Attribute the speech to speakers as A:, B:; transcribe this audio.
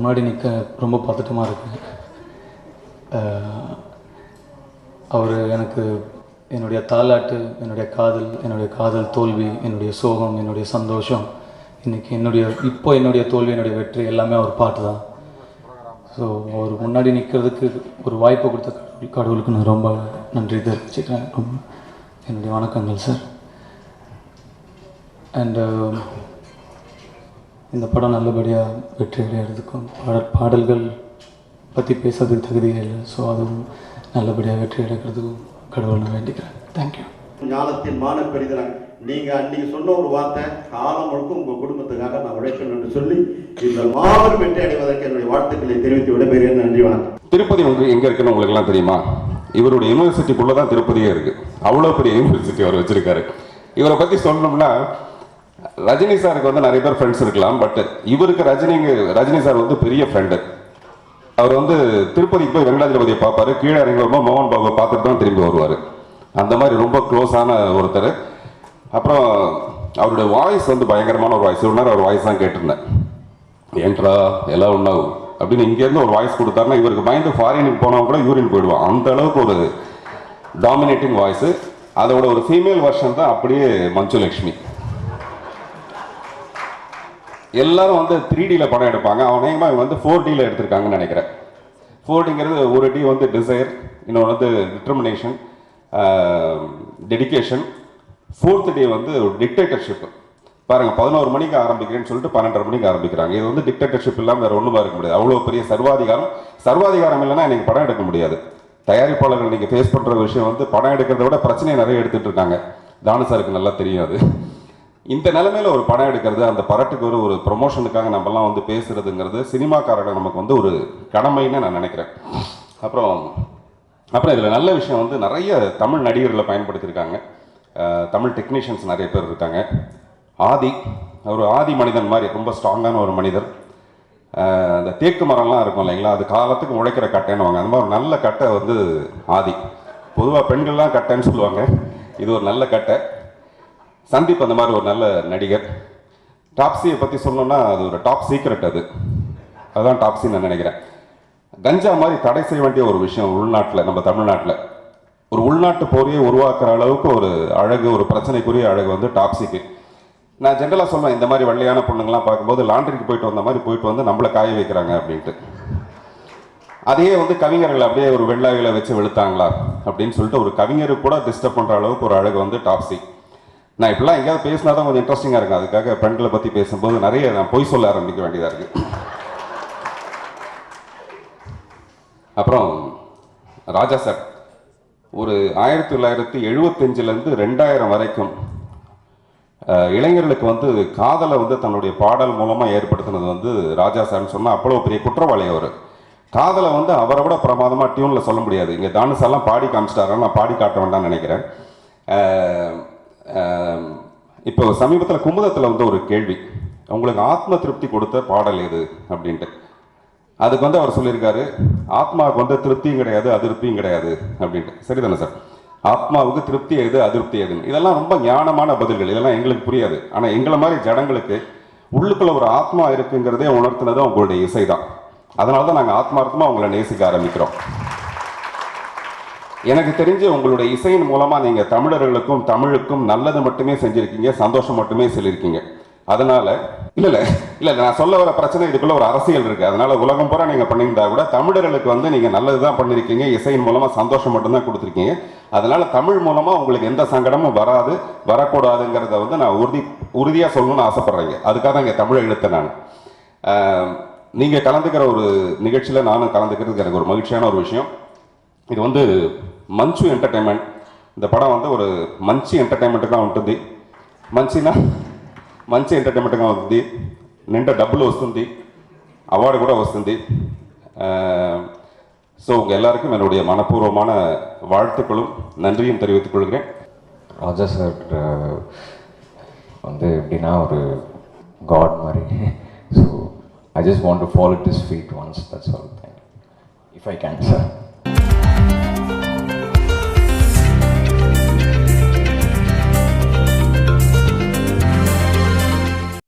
A: முன்னாடி நிற்க ரொம்ப பதட்டமாக இருக்குது. அவர் எனக்கு என்னுடைய தாலாட்டு, என்னுடைய காதல் தோல்வி, என்னுடைய சோகம், என்னுடைய சந்தோஷம், இன்றைக்கி என்னுடைய தோல்வி, என்னுடைய வெற்றி எல்லாமே அவர் பாட்டு தான். ஸோ அவர் முன்னாடி நிற்கிறதுக்கு ஒரு வாய்ப்பு கொடுத்த கடவுளுக்கு நான் ரொம்ப நன்றி தெரிவிச்சுக்கிறேன். ரொம்ப என்னுடைய வணக்கங்கள் சார். அண்டு இந்த படம் நல்லபடியாக வெற்றி அடைகிறதுக்கும் பாடல்கள் பற்றி பேசுறதுக்கு தகுதியே இல்லை. ஸோ அதுவும் நல்லபடியாக வெற்றி அடைக்கிறதுக்கும் கடவுள் நான் வேண்டிக்கிறேன். தேங்க்யூ.
B: ஞானத்தின் மானப்பெரிதனாக நீங்கள் அன்றைக்கி சொன்ன ஒரு வார்த்தை, காலம் முழுக்கும் உங்கள் குடும்பத்துக்காக நான் உழைக்கணும் என்று சொல்லி இந்த மாபெரும் வெற்றி அடைவதற்கு என்னுடைய வாழ்த்துக்களை தெரிவித்து விடைபெறுகிறேன். நன்றி, வணக்கம்.
C: திருப்பதி எங்கே இருக்குன்னு உங்களுக்குலாம் தெரியுமா? இவருடைய யூனிவர்சிட்டிக்குள்ளே தான் திருப்பதியே இருக்குது. அவ்வளோ பெரிய யூனிவர்சிட்டி அவர் வச்சுருக்காரு. இவரை பற்றி சொல்லணும்னா, ரஜினி சாருக்கு வந்து நிறைய பேர் ஃப்ரெண்ட்ஸ் இருக்கலாம், பட் இவருக்கு ரஜினி சார் வந்து பெரிய ஃப்ரெண்டு. அவர் வந்து திருப்பதிக்கு போய் வெங்கடாஜலபதியை பார்ப்பாரு, கீழே இறங்கி வரும்போது மோகன் பாபுவை பார்த்துட்டு தான் திரும்பி வருவார். அந்த மாதிரி ரொம்ப க்ளோஸான ஒருத்தர். அப்புறம் அவருடைய வாய்ஸ் வந்து பயங்கரமான ஒரு வாய்ஸ். ஒரு நேரம் அவர் வாய்ஸ் தான் கேட்டிருந்தேன், ஏன்ட்ரா எல்லாம் ஒன்றாகும் அப்படின்னு இங்கேருந்து ஒரு வாய்ஸ் கொடுத்தாருன்னா இவருக்கு பயந்து ஃபாரினுக்கு போனவங்க கூட யூரின் போயிடுவான். அந்த அளவுக்கு ஒரு டாமினேட்டிங் வாய்ஸு. அதோட ஒரு ஃபீமேல் வெர்ஷன் தான் அப்படியே மஞ்சுலக்ஷ்மி. எல்லாரும் வந்து 3Dயில் படம் எடுப்பாங்க. அவன் வந்து 4Dயில் எடுத்திருக்காங்கன்னு நினைக்கிறேன். 4Dங்கிறது ஒரு டி வந்து டிசைர், இன்னொன்று வந்து டிட்டர்மினேஷன், டெடிக்கேஷன். 4th டே வந்து ஒரு டிக்டேட்டர்ஷிப். பாருங்கள், 11 மணிக்கு ஆரம்பிக்கிறேன்னு சொல்லிட்டு 12:30 மணிக்கு ஆரம்பிக்கிறாங்க. இது வந்து டிக்டேட்டர்ஷிப் இல்லாமல் வேறு ஒன்றுமா இருக்க முடியாது. அவ்வளோ பெரிய சர்வாதிகாரம் இல்லைன்னா எனக்கு படம் எடுக்க முடியாது. தயாரிப்பாளர்கள் நீங்கள் ஃபேஸ் பண்ணுற விஷயம் வந்து படம் எடுக்கிறத விட பிரச்சனையை நிறைய எடுத்துகிட்டு இருக்காங்க. தானு சாருக்கு நல்லா தெரியும் அது. இந்த நிலைமையில் ஒரு படம் எடுக்கிறது, அந்த படத்துக்கு ஒரு ப்ரொமோஷனுக்காக நம்மலாம் வந்து பேசுகிறதுங்கிறது சினிமாக்காரர்கள் நமக்கு வந்து ஒரு கடமைன்னு நான் நினைக்கிறேன். அப்புறம் இதில் நல்ல விஷயம் வந்து நிறைய தமிழ் நடிகர்களை பயன்படுத்தியிருக்காங்க. தமிழ் டெக்னீஷியன்ஸ் நிறைய பேர் இருக்காங்க. ஒரு ஆதி மனிதன் மாதிரி ரொம்ப ஸ்ட்ராங்கான ஒரு மனிதர். அந்த தேக்கு மரம்லாம் இருக்கும் இல்லைங்களா, அது காலத்துக்கு உழைக்கிற கட்டைன்னு வாங்க. அந்த மாதிரி ஒரு நல்ல கட்டை வந்து ஆதி. பொதுவாக பெண்கள்லாம் கட்டைன்னு சொல்லுவாங்க, இது ஒரு நல்ல கட்டை. சந்தீப் அந்த மாதிரி ஒரு நல்ல நடிகர். டாப்ஸியை பற்றி சொல்லணும்னா அது ஒரு டாப் சீக்ரெட். அதுதான் டாப்ஸின்னு நான் நினைக்கிறேன். கஞ்சா மாதிரி தடை செய்ய வேண்டிய ஒரு விஷயம் உள்நாட்டில், நம்ம தமிழ்நாட்டில் ஒரு உள்நாட்டு போரையை உருவாக்குற அளவுக்கு ஒரு அழகு, ஒரு பிரச்சனைக்குரிய அழகு வந்து டாப்ஸிக்கு. நான் ஜென்ரலாக சொல்லுவேன், இந்த மாதிரி வெள்ளையான பொண்ணுங்கள்லாம் பார்க்கும்போது லாண்ட்ரிக்கு போயிட்டு வந்த மாதிரி போயிட்டு வந்து நம்மளை காய வைக்கிறாங்க அப்படின்ட்டு. அதையே வந்து கவிஞர்கள் அப்படியே ஒரு வெள்ளாயில வச்சு வெளுத்தாங்களா அப்படின்னு சொல்லிட்டு ஒரு கவிஞருக்கு கூட டிஸ்டர்ப் பண்ணுற அளவுக்கு ஒரு அழகு வந்து டாப்ஸி. நான் இப்படிலாம் எங்கேயாவது பேசினா தான் கொஞ்சம் இன்ட்ரெஸ்டிங்காக இருக்கும். அதுக்காக பெண்களை பற்றி பேசும்போது நிறைய நான் பொய் சொல்ல ஆரம்பிக்க வேண்டியதாக இருக்குது. அப்புறம் ராஜா சார் ஒரு 1975லேருந்து 2000 வரைக்கும் இளைஞர்களுக்கு வந்து காதலை வந்து தன்னுடைய பாடல் மூலமாக ஏற்படுத்தினது வந்து ராஜா சார்னு சொன்னால் அவ்வளோ பெரிய குற்றவாளி அவர். காதலை வந்து அவரை விட பிரமாதமாக டியூனில் சொல்ல முடியாது. இங்கே தானுசாலாம் பாடி காமிச்சிட்டாரு, நான் பாடி காட்ட வேண்டாம்னு நினைக்கிறேன். இப்போ சமீபத்தில் குமுதத்தில் வந்து ஒரு கேள்வி, உங்களுக்கு ஆத்ம திருப்தி கொடுத்த பாடல் எது அப்படின்ட்டு. அதுக்கு வந்து அவர் சொல்லியிருக்காரு, ஆத்மாவுக்கு வந்து திருப்தியும் கிடையாது அதிருப்தியும் கிடையாது அப்படின்ட்டு. சரிதானே சார்? ஆத்மாவுக்கு திருப்தி எது அதிருப்தி எதுன்னு. இதெல்லாம் ரொம்ப ஞானமான பதில்கள். இதெல்லாம் எங்களுக்கு புரியாது. ஆனால் எங்களை மாதிரி ஜனங்களுக்கு உள்ளுக்குள்ள ஒரு ஆத்மா இருக்குங்கிறதே உணர்த்தினது உங்களுடைய இசை தான். அதனால தான் நாங்கள் ஆத்மார்த்தமாக உங்களை நேசிக்க ஆரம்பிக்கிறோம். எனக்கு தெரிஞ்சு உங்களுடைய இசையின் மூலமாக நீங்கள் தமிழர்களுக்கும் தமிழுக்கும் நல்லது மட்டுமே செஞ்சுருக்கீங்க, சந்தோஷம் மட்டுமே சொல்லியிருக்கீங்க. அதனால் இல்லை நான் சொல்ல வர பிரச்சனை, இதுக்குள்ள ஒரு அரசியல் இருக்குது. அதனால் உலகம் பூரா நீங்கள் பண்ணியிருந்தா கூட தமிழர்களுக்கு வந்து நீங்கள் நல்லது தான் பண்ணியிருக்கீங்க, இசையின் மூலமாக சந்தோஷம் மட்டும்தான் கொடுத்துருக்கீங்க. அதனால் தமிழ் மூலமாக உங்களுக்கு எந்த சங்கடமும் வரக்கூடாதுங்கிறத வந்து நான் உறுதியாக சொல்லணும்னு ஆசைப்பட்றேங்க. அதுக்காக தான் இங்கே தமிழை இழுத்தேன் நான். நீங்கள் கலந்துக்கிற ஒரு நிகழ்ச்சியில் நானும் கலந்துக்கிறதுக்கு எனக்கு ஒரு மகிழ்ச்சியான ஒரு விஷயம். இது வந்து మంచు ఎంటర్టైన్మెంట్. இந்த படம் வந்து ஒரு మంచి ఎంటర్టైన్మెంట్గా ఉంటుంది. మంచి ఎంటర్టైన్మెంట్గా ఉంటుంది. నిండా డబ్బులు వస్తుంది, அவார்டு கூட வస్తుంది. ஸோ உங்கள் எல்லாருக்கும் என்னுடைய மனப்பூர்வமான வாழ்த்துக்களும் நன்றியும் தெரிவித்துக் கொள்கிறேன்.
D: ராஜா சார் வந்து எப்படின்னா ஒரு காட் மாதிரி. So I just want to follow it is feet once, that's all. Thank you. If I can sir.